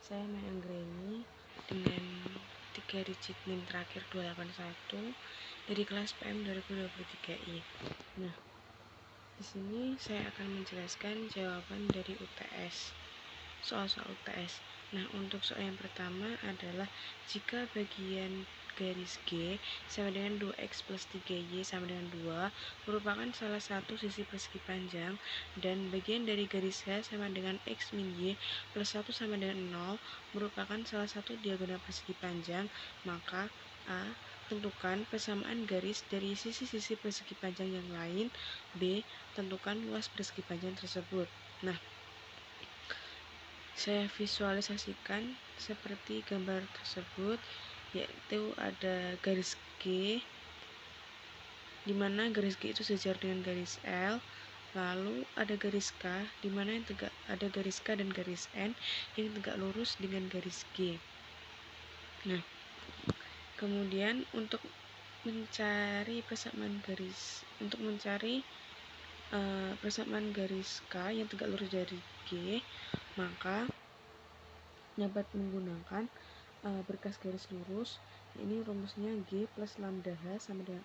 Saya Anggreni dengan 3 digit NIM terakhir 281 dari kelas PM 2023I. Nah, di sini saya akan menjelaskan jawaban dari UTS. Soal-soal UTS. Nah, untuk soal yang pertama adalah jika bagian garis G sama dengan 2x plus 3y sama dengan 2 merupakan salah satu sisi persegi panjang, dan bagian dari garis H sama dengan x min y plus 1 sama dengan 0 merupakan salah satu diagonal persegi panjang, maka A. Tentukan persamaan garis dari sisi-sisi persegi panjang yang lain. B. Tentukan luas persegi panjang tersebut. Nah, saya visualisasikan seperti gambar tersebut, yaitu ada garis G, di mana garis G itu sejajar dengan garis L, lalu ada garis K, di mana yang tegak ada garis K dan garis N yang tegak lurus dengan garis G. Nah, kemudian untuk mencari persamaan garis, persamaan garis K yang tegak lurus dari G, maka dapat menggunakan berkas garis lurus. Ini rumusnya G plus lambda H sama dengan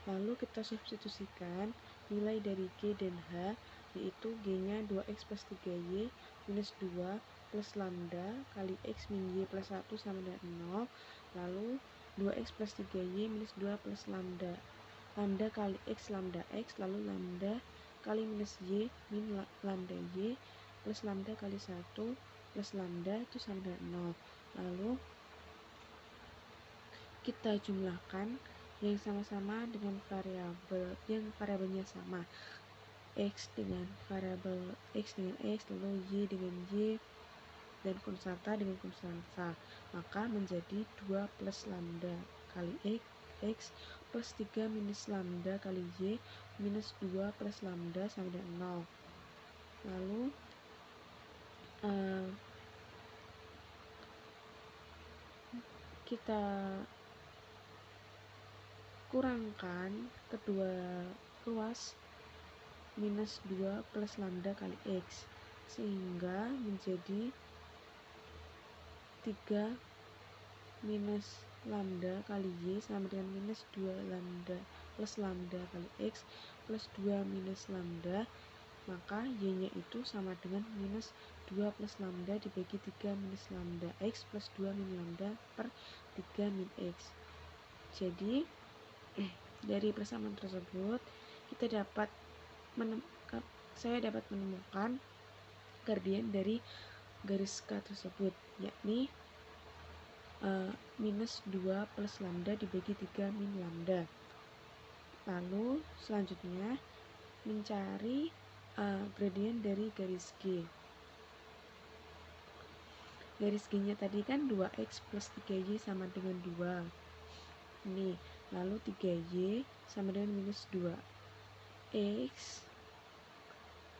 0. Lalu kita substitusikan nilai dari G dan H, yaitu G nya 2x plus 3y minus 2 plus lambda kali x min y plus 1 sama dengan 0. Lalu 2x plus 3y minus 2 plus lambda kali x lambda x, lalu lambda kali minus y min lambda y plus lambda kali 1 plus lambda itu sama dengan 0. Lalu kita jumlahkan yang sama-sama dengan variabel yang variabelnya sama, x dengan variabel x dengan x, lalu y dengan y, dan konstanta dengan konstanta, maka menjadi 2 plus lambda kali x plus 3 minus lambda kali y minus 2 plus lambda sama dengan 0. Lalu kita kurangkan kedua ruas minus 2 plus lambda kali x, sehingga menjadi 3 minus lambda kali y sama dengan minus 2 lambda plus lambda kali x plus 2 minus lambda, maka y nya itu sama dengan minus 2 plus lambda dibagi 3 minus lambda x plus 2 min lambda per 3 min x. Jadi dari persamaan tersebut saya dapat menemukan gradien dari garis K tersebut, yakni minus 2 plus lambda dibagi 3 min lambda. Lalu selanjutnya mencari gradien dari garis G. Garis G nya tadi kan 2x plus 3y sama dengan 2 ini, lalu 3y sama dengan minus 2x,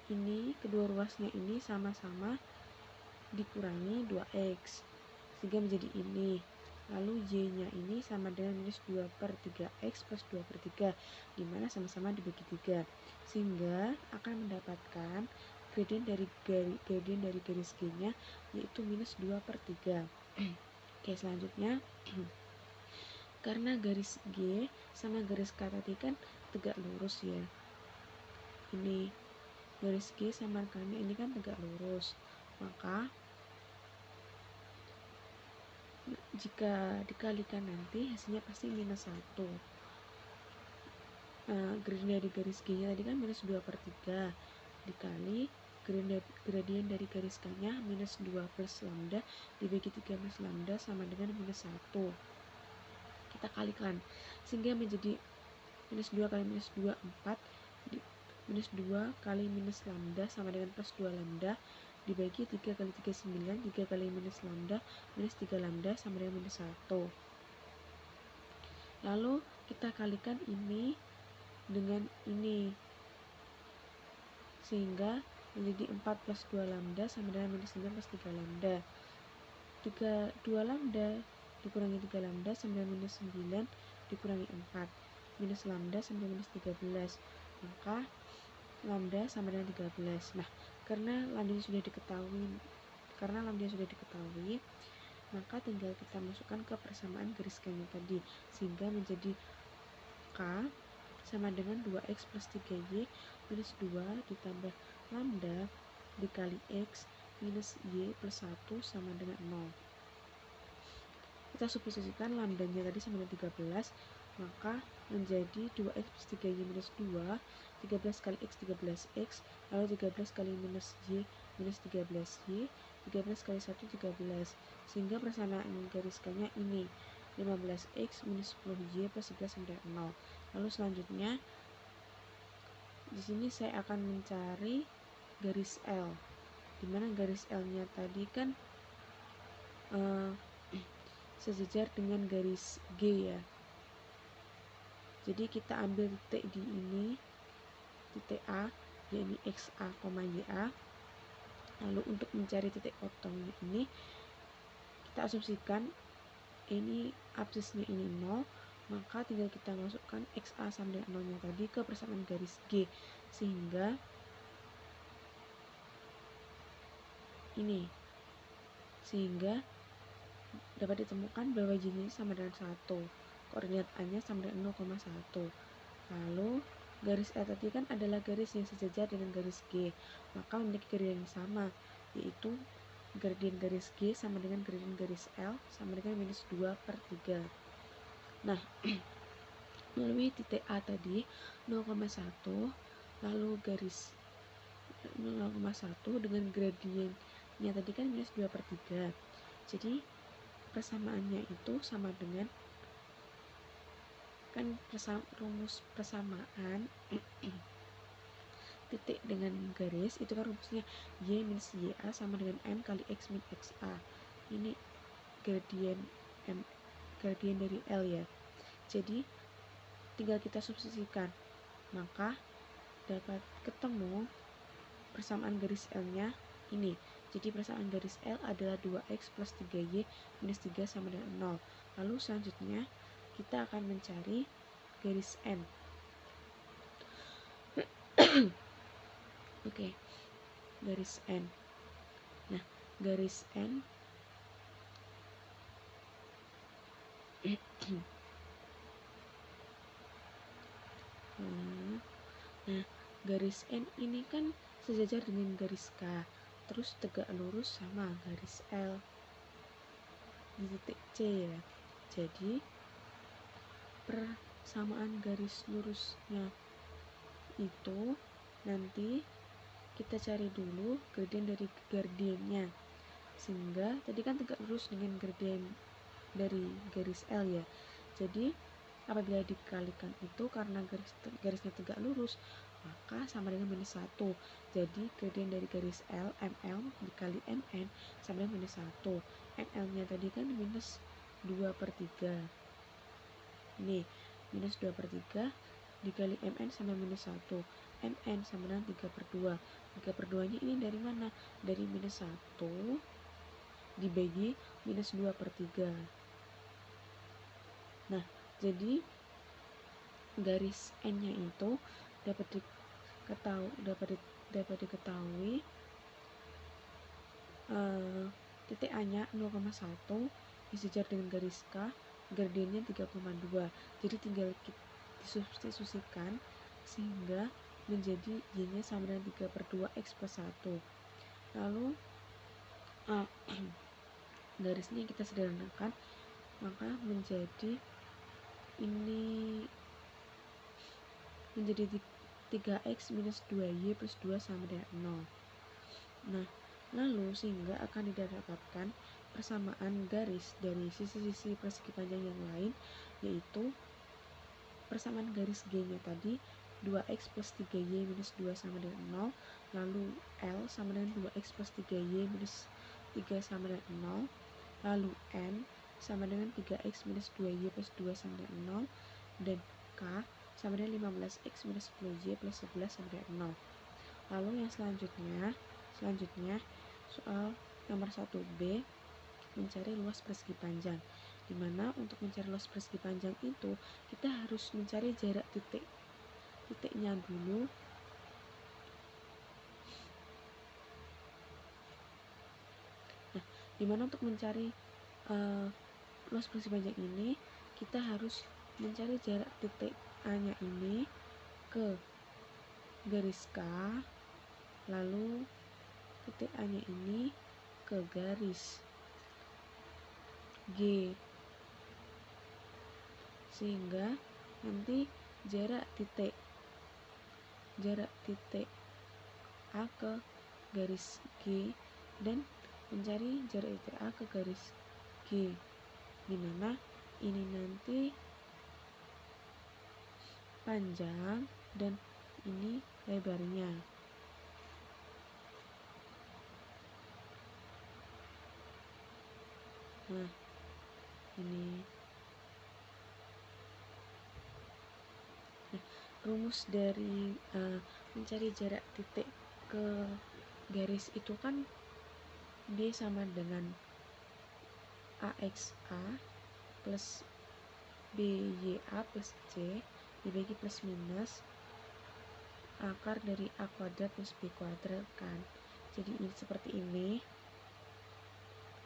ini kedua ruasnya ini sama-sama dikurangi 2x sehingga menjadi ini, lalu y nya ini sama dengan minus 2 per 3x plus 2 per 3, dimana sama-sama dibagi 3, sehingga akan mendapatkan gradien dari garis G nya, yaitu minus 2 per 3. Oke, selanjutnya karena garis G sama garis K tadi kan tegak lurus ya, ini garis G sama K nya ini kan tegak lurus, maka jika dikalikan nanti hasilnya pasti minus 1. Gradien dari garis G nya tadi kan minus 2 per 3 dikali gradien dari garis K nya minus 2 plus lambda dibagi 3 plus lambda sama dengan minus 1. Kita kalikan sehingga menjadi minus 2 kali minus 2 4, minus 2 kali minus lambda sama dengan plus 2 lambda dibagi 3 kali 3 9, 3 kali minus lambda minus 3 lambda sama dengan minus 1. Lalu kita kalikan ini dengan ini sehingga menjadi 4 plus 2 lambda sama dengan minus 9 plus 3 lambda. 2 lambda dikurangi 3 lambda sama dengan minus 9 dikurangi 4, minus lambda sama dengan minus 13, maka lambda sama dengan 13. Nah, karena lambda sudah diketahui karena lambda sudah diketahui, maka tinggal kita masukkan ke persamaan garis K-nya tadi, sehingga menjadi K sama dengan 2x plus 3y minus 2 ditambah lambda dikali x minus y plus 1 sama dengan 0. Kita substitusikan lambdanya tadi sama dengan 13, maka menjadi 2x plus 3y minus 2, 13 kali x 13x, lalu 13 kali minus y minus 13y, 13 kali 1 13, sehingga persamaan garis K-nya ini 15x minus 10y plus 11 sama dengan 0. Lalu selanjutnya di sini saya akan mencari garis L, dimana garis L-nya tadi kan sejajar dengan garis G ya. Jadi kita ambil titik di ini, titik A, yakni XA, YA. Lalu untuk mencari titik potongnya ini, kita asumsikan ini absisnya ini 0, maka tinggal kita masukkan XA sama dengan 0 nya tadi ke persamaan garis G, sehingga dapat ditemukan bahwa Y-nya sama dengan 1, koordinat A-nya sama dengan 0,1. Lalu garis L tadi kan adalah garis yang sejajar dengan garis G, maka memiliki gradien yang sama, yaitu gradien garis G sama dengan gradien garis L sama dengan minus 2/3. Nah, melalui titik A tadi 0,1, lalu garis 0,1 dengan gradiennya tadi kan minus 2/3. Jadi persamaannya itu sama dengan, kan rumus persamaan titik dengan garis itu kan rumusnya y minus ya sama dengan m kali x min xa. Ini gradien dari L ya. Jadi tinggal kita substitusikan, maka dapat ketemu persamaan garis L-nya ini. Jadi persamaan garis L adalah 2x plus 3y minus 3 sama dengan 0. Lalu selanjutnya kita akan mencari garis N. Oke, garis N. Nah, garis N nah, garis N ini kan sejajar dengan garis K, terus tegak lurus sama garis L di titik C ya. Jadi persamaan garis lurusnya itu nanti kita cari dulu gradien dari gradiennya, sehingga tadi kan tegak lurus dengan gradien dari garis L ya. Jadi apabila dikalikan itu, karena garisnya tegak lurus, maka sama dengan minus 1. Jadi gradien dari garis L, ML dikali MN sama dengan minus 1. ML nya tadi kan minus 2/3. Ini minus 2/3 dikali MN sama minus 1. MN sama dengan 3/2. 3/2 nya ini dari mana? Dari minus 1 dibagi minus 2/3. Nah, jadi garis N nya itu dapat diketahui titik A nya 0,1 disejar dengan garis K, gradiennya 3,2. Jadi tinggal disubstitusikan sehingga menjadi Y nya sama dengan 3/2 X plus 1. Lalu garisnya kita sederhanakan, maka menjadi ini menjadi 3x minus 2y plus 2 sama dengan 0. Nah, lalu sehingga akan didapatkan persamaan garis dari sisi-sisi persegi panjang yang lain, yaitu persamaan garis G nya tadi 2x plus 3y minus 2 sama dengan 0, lalu L sama dengan 2x plus 3y minus 3 sama dengan 0, lalu N sama dengan 3x minus 2y plus 2 sama dengan 0, dan K sama dengan 15x minus 10y plus 11 sama dengan 0. Lalu yang selanjutnya soal nomor 1b, mencari luas persegi panjang, dimana untuk mencari luas persegi panjang itu kita harus mencari jarak titiknya dulu. Dimana untuk mencari luas persegi panjang ini, kita harus mencari jarak titik A nya ini ke garis K, lalu titik A nya ini ke garis G, sehingga nanti jarak titik A ke garis G dan mencari jarak titik A ke garis G, dimana ini nanti panjang dan ini lebarnya. Nah, ini rumus dari mencari jarak titik ke garis itu kan D sama dengan AXA plus BYA plus C dibagi plus minus akar dari A kuadrat plus B kuadrat kan. Jadi ini seperti ini,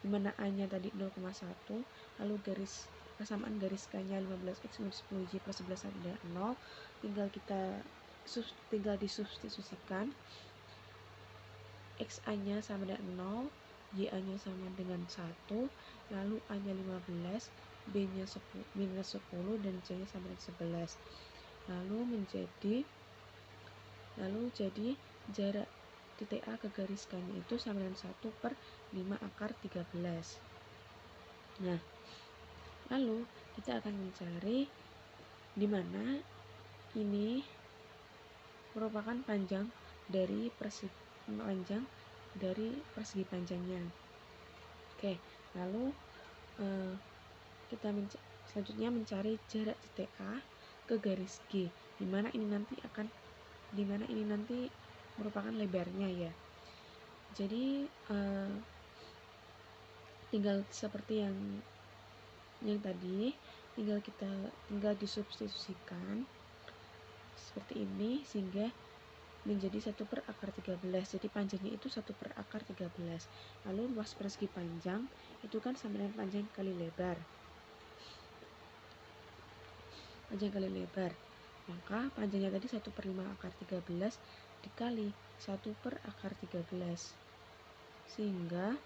dimana A nya tadi 0,1, lalu garis persamaan garis K nya 15x minus 10y plus 11 ada 0, tinggal disubstitusikan. X A nya sama dengan 0, Y A nya sama dengan 1, lalu A nya 15, B nya minus 10, dan C nya sama dengan 11. Lalu jadi jarak titik A ke garis K nya itu sama dengan 1/5 akar 13. Nah, lalu kita akan mencari di mana ini merupakan panjang dari persegi panjangnya. Oke, lalu kita selanjutnya mencari jarak titik A ke garis G, dimana ini nanti merupakan lebarnya ya. Jadi tinggal seperti yang tadi, tinggal disubstitusikan seperti ini sehingga menjadi 1/13. Jadi panjangnya itu 1/13. Lalu luas persegi panjang itu kan sama dengan panjang kali lebar. Maka panjangnya tadi 1/5 akar 13 dikali 1/13, sehingga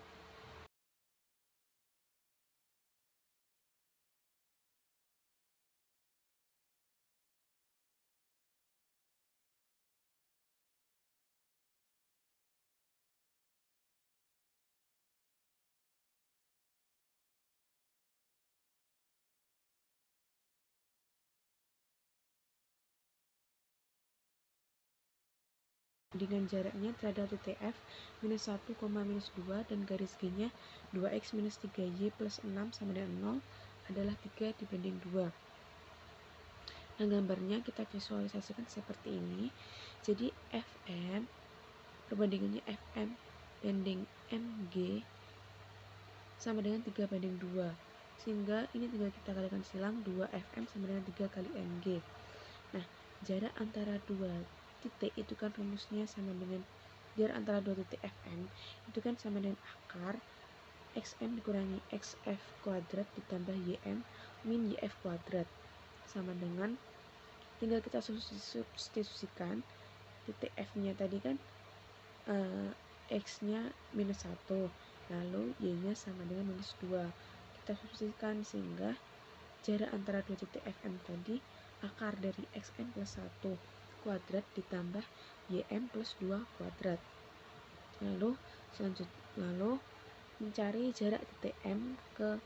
dengan jaraknya terhadap titik F minus 1, minus 2 dan garis G nya 2x minus 3y plus 6 sama dengan 0 adalah 3/2. Nah, gambarnya kita visualisasikan seperti ini. Jadi FM perbandingannya FM banding MG sama dengan 3/2, sehingga ini tinggal kita kalikan silang, 2 FM sama dengan 3 kali MG. Nah, jarak antara dua titik itu kan rumusnya sama dengan jarak antara dua titik FM itu kan sama dengan akar XM dikurangi XF kuadrat ditambah YM min YF kuadrat, sama dengan tinggal kita substitusikan titik F nya tadi kan X nya minus 1, lalu Y nya sama dengan minus 2, kita substitusikan sehingga jarak antara dua titik FM tadi akar dari XM plus 1 kuadrat ditambah YM plus 2 kuadrat. Lalu mencari jarak titik M ke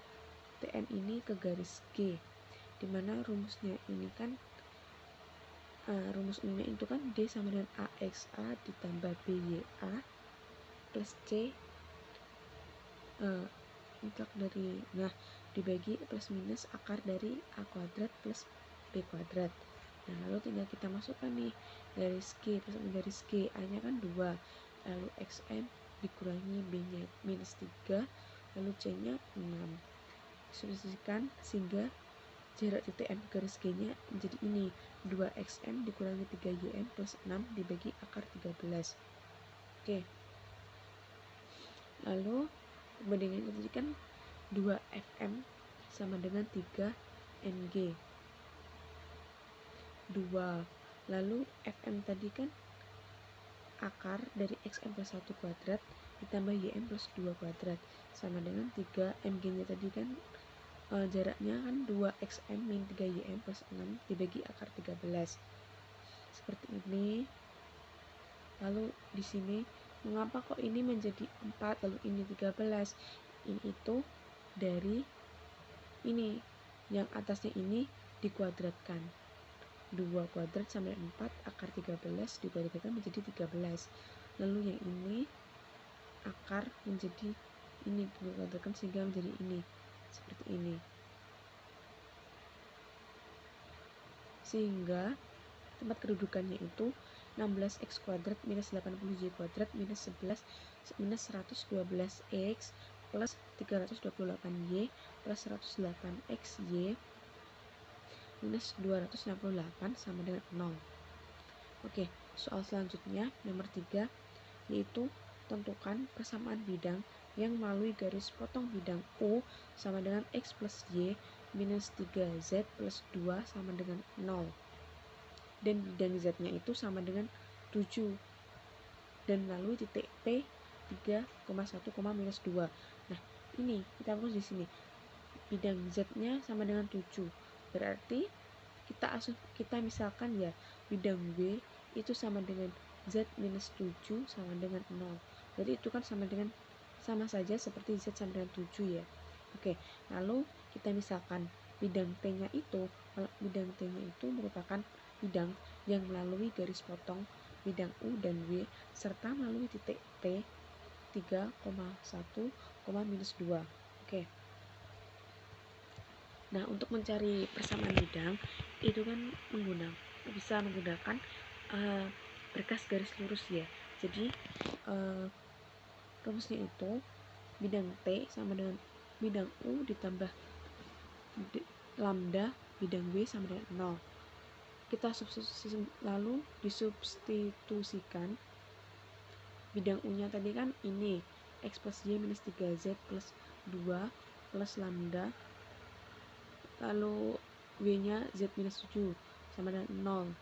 TM ini ke garis G, dimana rumusnya ini kan rumus umumnya itu kan D sama dengan AXA ditambah BYA plus C dibagi plus minus akar dari A kuadrat plus B kuadrat. Nah, lalu tinggal kita masukkan nih garis G plus garis G, A nya kan 2, lalu XM dikurangi B nya minus 3, lalu C nya 6, substitusikan sehingga jarak titik M garis G nya menjadi ini, 2XM dikurangi 3YM plus 6 dibagi akar 13. Oke, lalu Perbandingannya tadi kan 2 Fm sama dengan 3 Ng 2. Lalu Fm tadi kan akar dari Xm plus 1 kuadrat ditambah Ym plus 2 kuadrat sama dengan 3 Mg nya tadi kan jaraknya kan 2Xm min 3Ym plus 6 dibagi akar 13 seperti ini. Lalu di sini mengapa kok ini menjadi 4 lalu ini 13? Ini itu dari ini yang atasnya ini dikuadratkan, 2 kuadrat sama 4 akar 13 dikuadratkan menjadi 13. Lalu yang ini akar menjadi ini dikuadratkan sehingga menjadi ini seperti ini, sehingga tempat kedudukannya itu 16x kuadrat minus 80y kuadrat minus 11 minus 112x plus 328y plus 108xy minus 268 sama dengan 0. Oke, soal selanjutnya nomor 3 yaitu tentukan persamaan bidang yang melalui garis potong bidang U sama dengan X plus Y minus 3Z plus 2 sama dengan 0. Dan bidang Z-nya itu sama dengan 7. Dan lalu titik P 3,1, minus 2. Nah, ini kita fokus di sini. Bidang Z-nya sama dengan 7. Berarti kita misalkan ya bidang W itu sama dengan Z minus 7 sama dengan 0. Jadi itu kan sama saja seperti Z sama dengan 7 ya. Oke, lalu kita misalkan bidang T-nya itu, kalau bidang T-nya itu merupakan bidang yang melalui garis potong bidang U dan W serta melalui titik P 3,1, minus 2. Oke. Nah, untuk mencari persamaan bidang itu kan bisa menggunakan berkas garis lurus ya. Jadi rumusnya itu bidang T sama dengan bidang U ditambah lambda bidang W sama dengan 0. Kita lalu disubstitusikan bidang U nya tadi kan ini X plus Y minus 3Z plus 2 plus lambda, lalu W nya Z minus 7 sama dengan 0.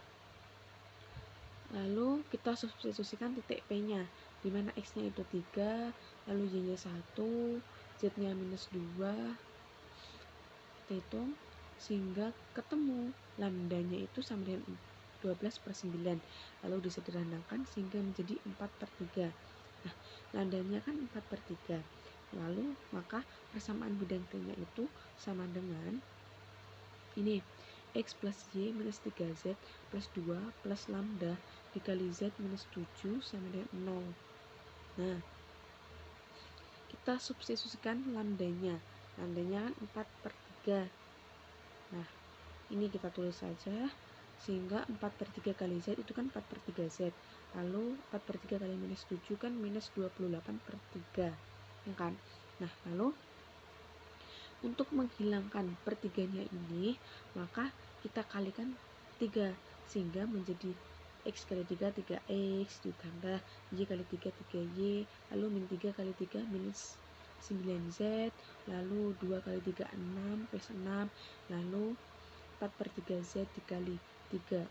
Lalu kita substitusikan titik P nya, dimana X nya itu 3, lalu Y nya 1, Z nya minus 2, kita hitung sehingga ketemu lambdanya itu sama dengan 12/9, lalu disederhanakan sehingga menjadi 4/3. Nah, lambdanya kan 4/3, lalu maka persamaan bidang T nya itu sama dengan ini X plus Y minus 3Z plus 2 plus lambda dikali Z minus 7 sama dengan 0. Nah, kita substitusikan lambdanya kan 4/3. Nah, ini kita tulis saja sehingga 4/3 kali Z itu kan 4/3Z, lalu 4/3 kali minus 7 kan minus 28/3 ya kan. Nah, lalu untuk menghilangkan pertiganya ini maka kita kalikan 3 sehingga menjadi X kali 3 3X ditambah Y kali 3 3Y, lalu min 3 kali 3 minus 9Z, lalu 2 kali 3 6 plus 6, lalu 4/3Z dikali 3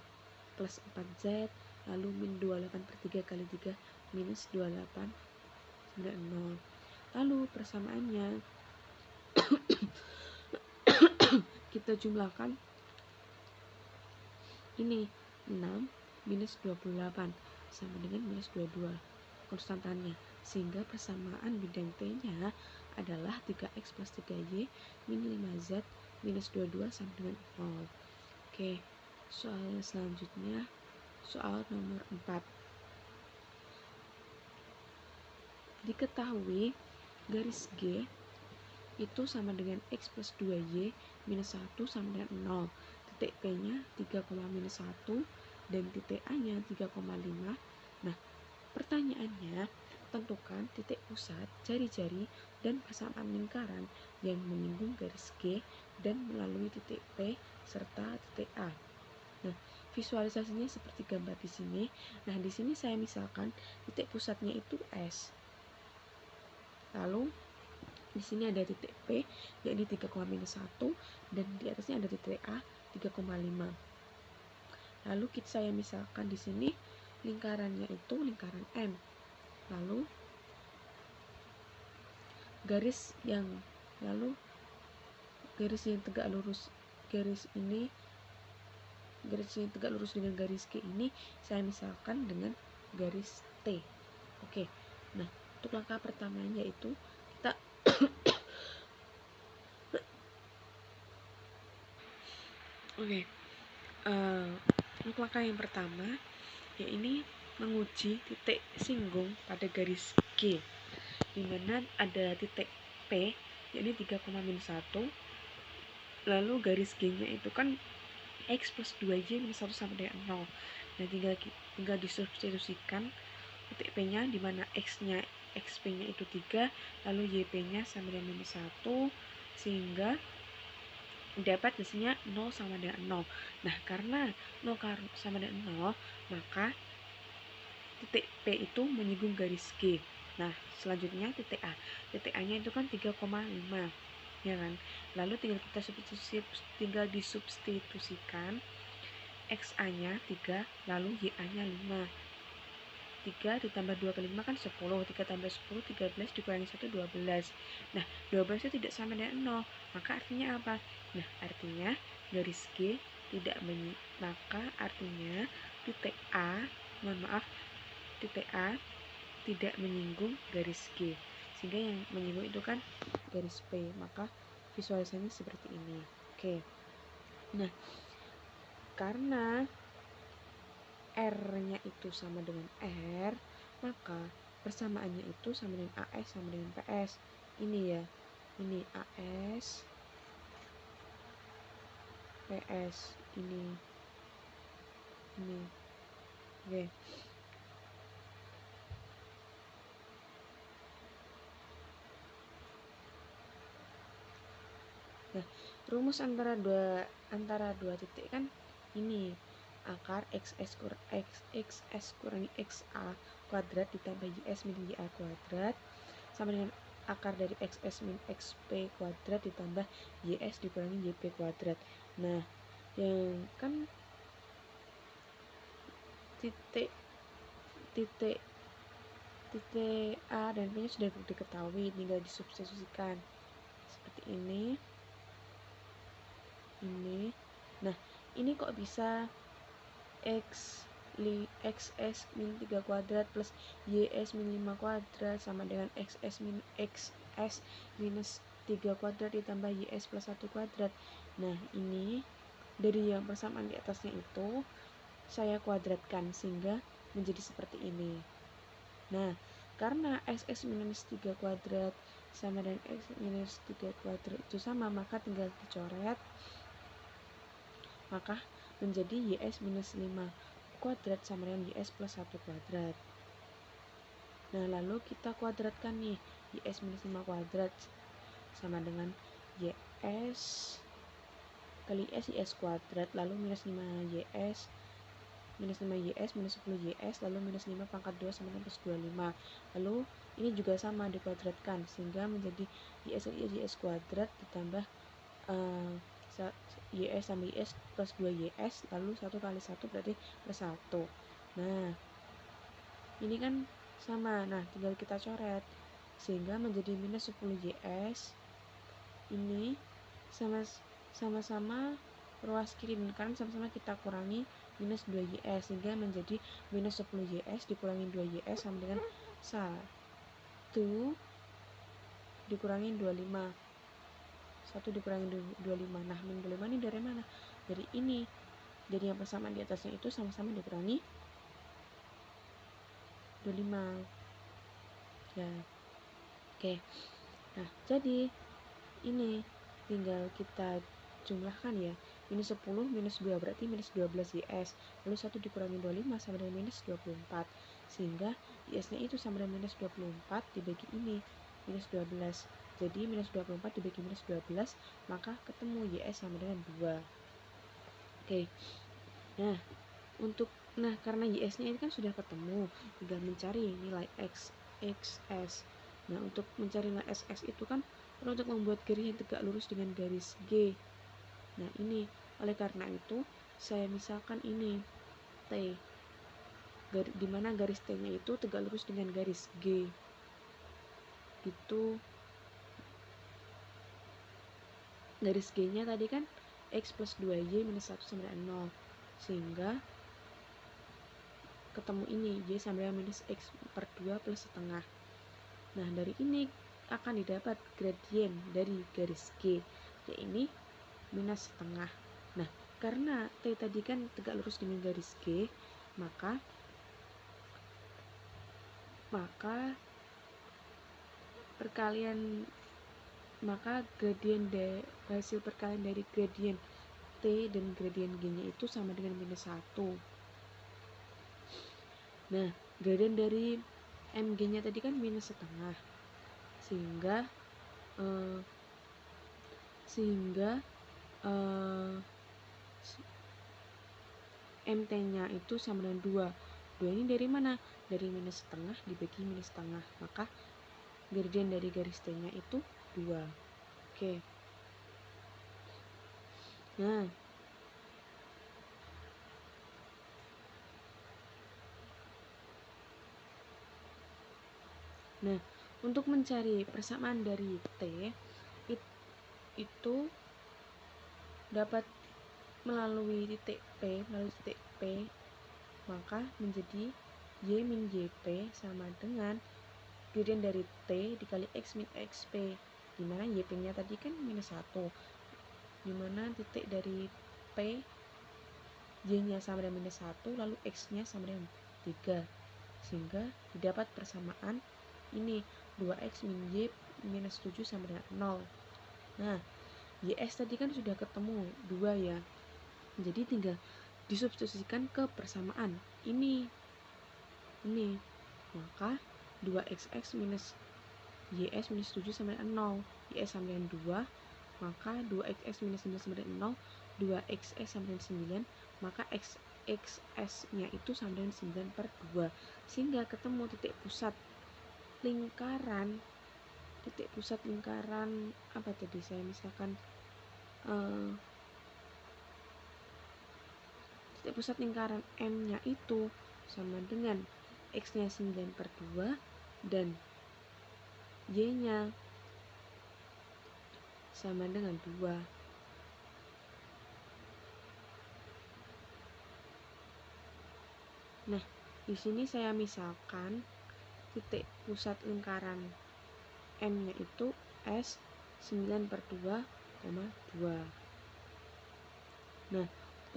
plus 4Z, lalu min 28/3 kali 3 minus 28 9, 0. Lalu persamaannya kita jumlahkan ini 6 minus 28 sama dengan minus 22 konstantannya, sehingga persamaan bidang T nya adalah 3X plus 3Y min 5Z minus 22 sama dengan 0. Oke, soal selanjutnya soal nomor 4. Diketahui garis G itu sama dengan X plus 2Y minus 1 sama dengan 0. Titik P nya 3, minus 1 dan titik A nya 3,5. Nah, pertanyaannya tentukan titik pusat jari-jari dan persamaan lingkaran yang menyinggung garis G dan melalui titik P serta titik A. Nah, visualisasinya seperti gambar di sini. Nah, di sini saya misalkan titik pusatnya itu S. Lalu Di sini ada titik P, yakni 3,-1, dan di atasnya ada titik A, 3,5. Lalu saya misalkan di sini lingkarannya itu lingkaran M. Lalu garis yang tegak lurus, garis yang tegak lurus dengan garis G ini saya misalkan dengan garis T. Oke. Nah, untuk langkah pertamanya itu kita Oke. Untuk langkah yang pertama, ya ini menguji titik singgung pada garis G, di mana ada titik P, yakni 3,-1. Lalu garis G-nya itu kan X plus 2Y minus 1 sama dengan 0. Nah, tinggal disubstitusikan titik P-nya, di mana XP-nya itu 3, lalu YP-nya sama dengan minus 1, sehingga dapat hasilnya 0 sama dengan 0. Nah, karena 0 sama dengan 0, maka titik P itu menyinggung garis G. Nah, selanjutnya titik A. Titik A-nya itu kan 3,5, ya kan? Lalu tinggal disubstitusikan XA-nya 3, lalu YA-nya 5. 3 ditambah 2 kali 5 kan 10, 3 tambah 10, 13, dikurangi 1, 12. Nah, 12 itu tidak sama dengan 0, maka artinya apa? Nah, artinya garis G tidak maka artinya titik A tidak menyinggung garis G, sehingga yang menyinggung itu kan garis P, maka visualisasinya seperti ini. Oke. Nah, karena R-nya itu sama dengan R, maka persamaannya itu sama dengan AS sama dengan PS. Ini ya, ini AS, PS, ini. Oke. Nah, rumus antara dua titik kan ini, akar XS kurangi XA kuadrat ditambah YS min YA kuadrat sama dengan akar dari XS min XP kuadrat ditambah YS dikurangi YP kuadrat. Nah, yang kan titik A dan B nya sudah diketahui, tinggal disubstitusikan seperti ini. Nah, ini kok bisa XS min 3 kuadrat plus YS min 5 kuadrat sama dengan XS minus 3 kuadrat ditambah YS plus 1 kuadrat. Nah, ini dari yang persamaan di atasnya itu saya kuadratkan sehingga menjadi seperti ini. Nah, karena XS minus 3 kuadrat sama dengan X minus 3 kuadrat itu sama, maka tinggal dicoret, maka menjadi YS minus 5 kuadrat sama dengan YS plus 1 kuadrat. Nah, lalu kita kuadratkan nih, YS minus 5 kuadrat sama dengan YS kali YS kuadrat, lalu minus 5YS minus 5YS minus 10YS, lalu minus 5 pangkat 2 sama dengan plus 25. Lalu ini juga sama dikuadratkan sehingga menjadi YS kuadrat ditambah YS sama YS plus 2YS, lalu 1 kali 1 berarti plus 1. Nah, ini kan sama, nah tinggal kita coret sehingga menjadi minus 10YS. Ini sama-sama ruas kiri dan kanan sama-sama kita kurangi minus 2YS, sehingga menjadi minus 10YS dikurangi 2YS sama dengan 1 dikurangi 25. 1 dikurangi 25. Nah, min 25 ini dari mana? Dari ini. Dari yang persamaan di atasnya itu sama-sama dikurangi 25. Ya. Oke. Nah, jadi ini tinggal kita jumlahkan ya. Minus 10 minus 2 berarti minus 12YS. Lalu 1 dikurangi 25 sama dengan minus 24. Sehingga YS-nya itu sama dengan minus 24 dibagi ini, minus 12. Jadi minus 24 dibagi minus 12, maka ketemu YS sama dengan 2. Oke. Nah, karena YS-nya ini kan sudah ketemu, tinggal mencari nilai XS Nah, untuk mencari nilai SS itu kan perlu untuk membuat garis yang tegak lurus dengan garis G. Nah, ini oleh karena itu saya misalkan ini T, di mana garis T-nya itu tegak lurus dengan garis G. Itu garis G-nya tadi kan X plus 2Y minus 1 sama dengan 0, sehingga ketemu ini Y sama dengan minus X per 2 plus setengah. Nah, dari ini akan didapat gradien dari garis G, yaitu ini minus setengah. Nah, karena T tadi kan tegak lurus dengan garis G, maka gradien hasil perkalian dari gradien T dan gradien G-nya itu sama dengan minus 1. Nah, gradien dari MG-nya tadi kan minus setengah, sehingga MT-nya itu sama dengan 2. 2 ini dari mana? Dari minus setengah dibagi minus setengah, maka gradien dari garis T-nya itu 2. Oke. Nah, untuk mencari persamaan dari T itu dapat melalui titik P, maka menjadi Y min YP sama dengan gradien dari T dikali X min XP, dimana YP-nya tadi kan minus 1, dimana titik dari P Y-nya sama dengan minus 1, lalu X-nya sama dengan 3, sehingga didapat persamaan ini 2X min Y minus 7 sama dengan 0. Nah, YS tadi kan sudah ketemu 2 ya, jadi tinggal disubstitusikan ke persamaan ini, maka 2XX minus YS minus 7 sama dengan 0, YS sama dengan 2, maka 2XX minus 9 sama dengan 0, 2XS sama dengan 9, maka XS-nya itu sama dengan 9 per 2, sehingga ketemu titik pusat lingkaran apa tadi saya misalkan titik pusat lingkaran M-nya itu sama dengan X-nya 9 per 2 dan Y-nya sama dengan 2. Nah, di sini saya misalkan titik pusat lingkaran M-nya itu S 9 per 2, 2. Nah,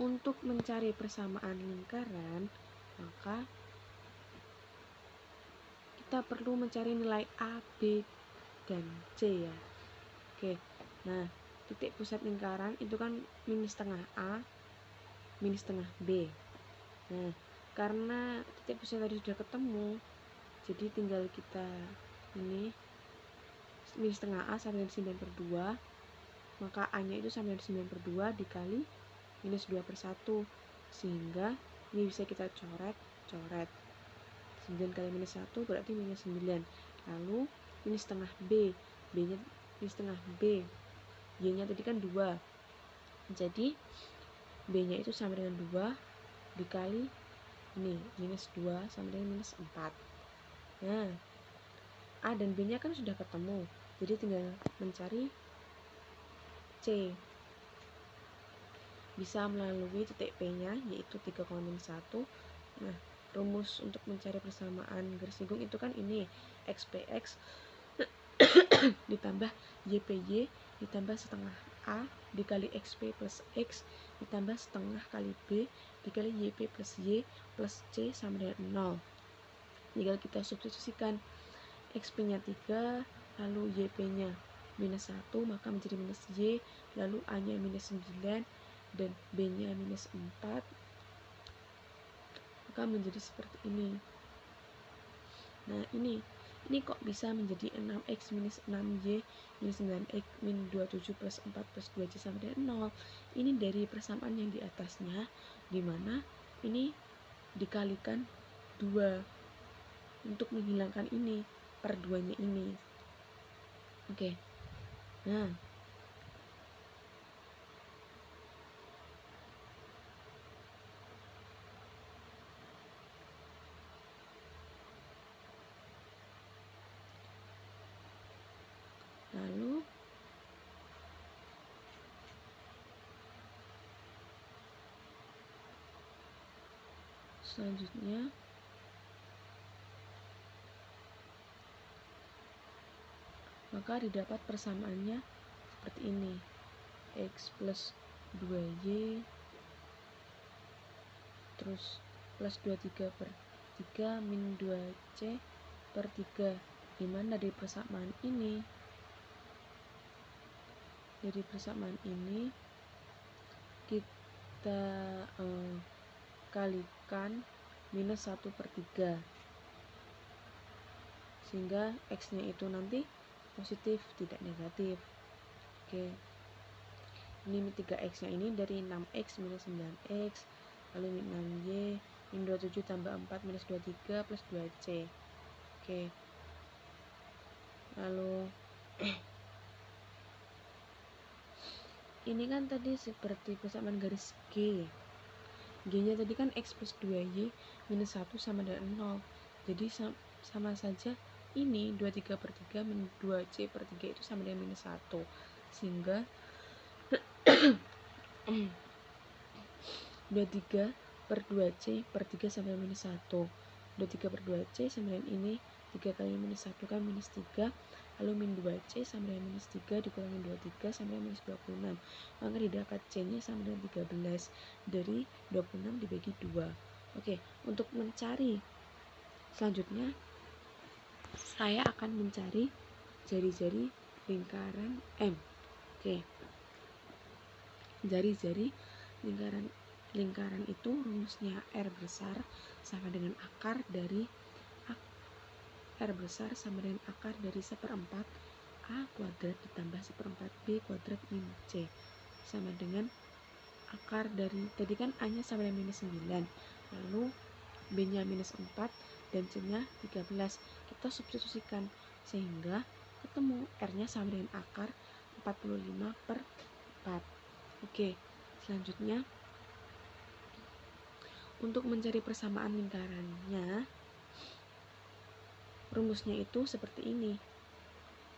untuk mencari persamaan lingkaran, maka kita perlu mencari nilai A, B, dan C ya. Oke, nah titik pusat lingkaran itu kan minus setengah A, minus setengah B. Nah, karena titik pusat tadi sudah ketemu, jadi tinggal kita ini minus setengah A sama dengan 9 per 2, maka A-nya itu sama dengan 9 per 2 dikali minus 2 per 1, sehingga ini bisa kita coret. 9 kali minus 1 berarti minus 9. Lalu minus setengah B, B-nya minus setengah B, Y-nya tadi kan 2, jadi B-nya itu sama dengan 2 dikali ini minus 2 sama dengan minus 4. Nah, A dan B-nya kan sudah ketemu, jadi tinggal mencari C. Bisa melalui titik P-nya, yaitu 3,1. Nah, rumus untuk mencari persamaan garis lingkung itu kan ini XPX ditambah YPY ditambah setengah A dikali XP plus X ditambah setengah kali B dikali YP plus Y plus C sama dengan 0. Jika kita substitusikan XP-nya 3, lalu YP-nya minus 1, maka menjadi minus Y, lalu A-nya minus 9, dan B-nya minus 4, maka menjadi seperti ini. Nah, ini kok bisa menjadi 6X minus 6Y minus 9X min 27 plus 4 plus 2Y sama dengan 0. Ini dari persamaan yang di atasnya, dimana ini dikalikan 2 untuk menghilangkan ini per 2 nya ini. Oke. Nah, lalu selanjutnya maka didapat persamaannya seperti ini, X plus 2Y terus plus 23 per 3 min 2C per 3, dimana dari persamaan ini kita kalikan minus 1 per 3 sehingga X nya itu nanti positif, tidak negatif. Oke, ini 3X nya ini dari 6X minus 9X, lalu min 6Y min 27 tambah 4 minus 23 plus 2C. Oke, lalu ini kan tadi seperti persamaan garis G nya tadi kan X plus 2Y minus 1 sama dengan 0, jadi sama saja ini 23 per 3 min 2C per 3 itu sama dengan minus 1, sehingga 23 per 2C per 3 sama dengan minus 1, 23 per 2C sama dengan ini 3 kali minus 1 kan minus 3, lalu min 2C sama dengan minus 3 dikurangi 23 sama dengan minus 26, maka didapat C nya sama dengan 13 dari 26 dibagi 2. Oke, untuk mencari selanjutnya saya akan mencari jari-jari lingkaran M. Oke, jari-jari lingkaran itu rumusnya R besar sama dengan akar dari R besar sama dengan akar dari 1/4 A kuadrat ditambah 1/4 B kuadrat min C sama dengan akar dari tadi kan A nya sama dengan minus 9, lalu B nya minus 4 dan C nya 13, kita substitusikan sehingga ketemu R nya sama dengan akar 45 per 4. Oke, selanjutnya untuk mencari persamaan lingkarannya rumusnya itu seperti ini.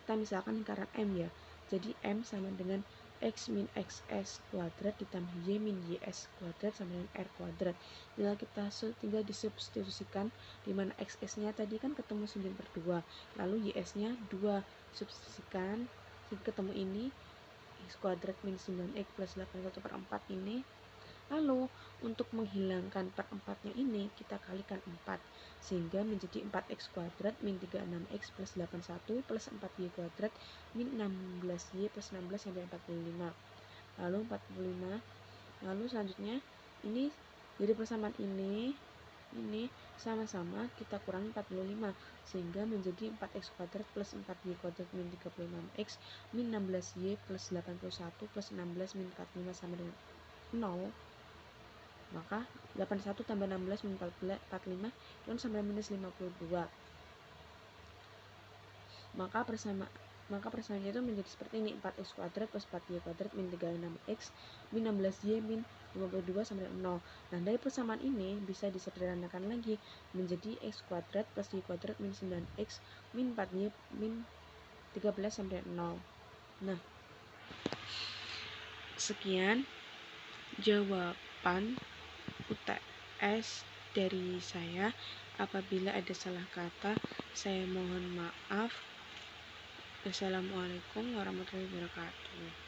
Kita misalkan lingkaran M ya, jadi M sama dengan X min XS kuadrat ditambah Y min YS kuadrat sama dengan R kuadrat. Tinggal disubstitusikan, dimana XS nya tadi kan ketemu 9 per 2, lalu YS nya 2, substitusikan ketemu ini X kuadrat min 9X plus 81 per 4 ini. Lalu untuk menghilangkan per 4-nya ini kita kalikan 4 sehingga menjadi 4X kuadrat min 36X plus 81 plus 4Y kuadrat min 16Y plus 16 sampai 45. Lalu 45. Lalu selanjutnya ini dari persamaan ini sama-sama kita kurangi 45 sehingga menjadi 4X kuadrat plus 4Y kuadrat min 36X min 16Y plus 81 plus 16 min 45 sama dengan 0. Maka 81 tambah 16 min 45 itu sama dengan minus 52. Maka persamaannya itu menjadi seperti ini, 4X kuadrat plus 4Y kuadrat min 36X min 16Y min 52 sama dengan 0. Nah, dari persamaan ini bisa disederhanakan lagi menjadi X kuadrat plus Y kuadrat min 9X min 4Y min 13 sama dengan 0. Nah, sekian jawaban UTS dari saya. Apabila ada salah kata, saya mohon maaf. Wassalamualaikum warahmatullahi wabarakatuh.